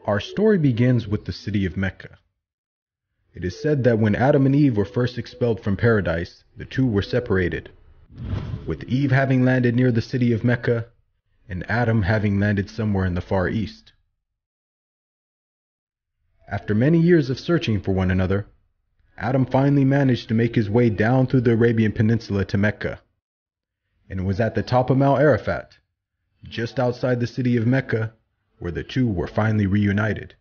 Our story begins with the city of Mecca. It is said that when Adam and Eve were first expelled from paradise, the two were separated, with Eve having landed near the city of Mecca, and Adam having landed somewhere in the Far East. After many years of searching for one another, Adam finally managed to make his way down through the Arabian Peninsula to Mecca, and it was at the top of Mount Arafat, just outside the city of Mecca, where the two were finally reunited.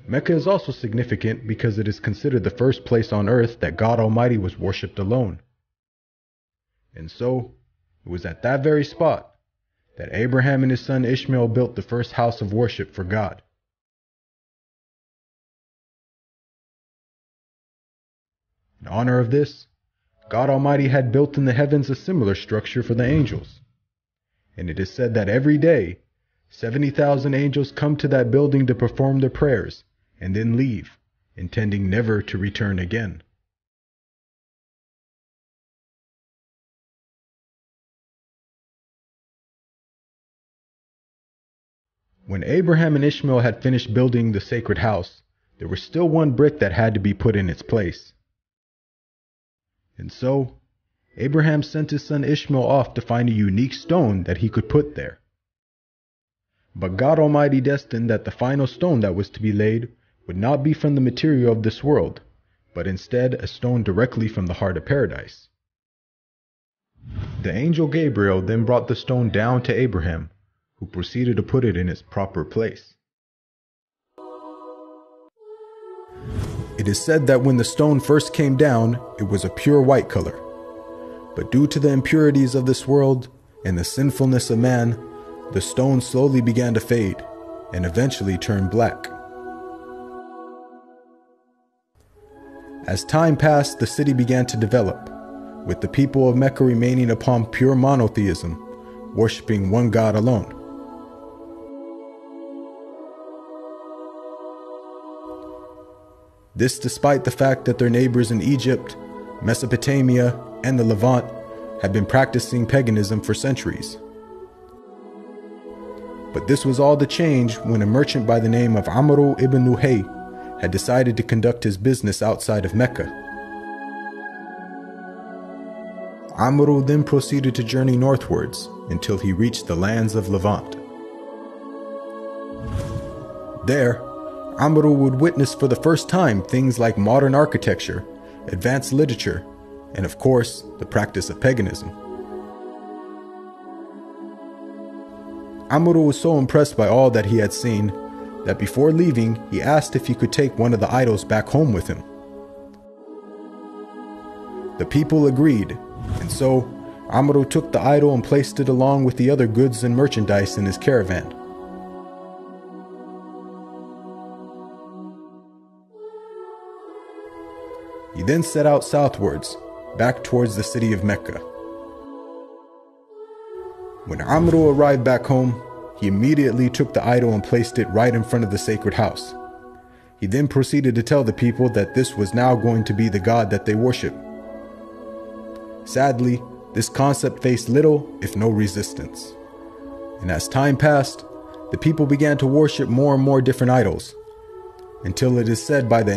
Mecca is also significant because it is considered the first place on earth that God Almighty was worshipped alone. And so, it was at that very spot that Abraham and his son Ishmael built the first house of worship for God. In honor of this, God Almighty had built in the heavens a similar structure for the angels. And it is said that every day, 70,000 angels come to that building to perform their prayers and then leave, intending never to return again. When Abraham and Ishmael had finished building the sacred house, there was still one brick that had to be put in its place. And so, Abraham sent his son Ishmael off to find a unique stone that he could put there. But God Almighty destined that the final stone that was to be laid would not be from the material of this world, but instead a stone directly from the heart of paradise. The angel Gabriel then brought the stone down to Abraham, who proceeded to put it in its proper place. It is said that when the stone first came down, it was a pure white color. But due to the impurities of this world and the sinfulness of man, the stone slowly began to fade and eventually turned black. As time passed, the city began to develop, with the people of Mecca remaining upon pure monotheism, worshiping one God alone. This despite the fact that their neighbors in Egypt, Mesopotamia, and the Levant had been practicing paganism for centuries. But this was all to change when a merchant by the name of Amr ibn Luhay had decided to conduct his business outside of Mecca. Amr then proceeded to journey northwards until he reached the lands of Levant. There, Amr would witness for the first time things like modern architecture, advanced literature, and of course, the practice of paganism. Amr was so impressed by all that he had seen that before leaving, he asked if he could take one of the idols back home with him. The people agreed, and so Amr took the idol and placed it along with the other goods and merchandise in his caravan. He then set out southwards, back towards the city of Mecca. When Amr arrived back home, he immediately took the idol and placed it right in front of the sacred house. He then proceeded to tell the people that this was now going to be the God that they worship. Sadly, this concept faced little, if no resistance. And as time passed, the people began to worship more and more different idols, until it is said by the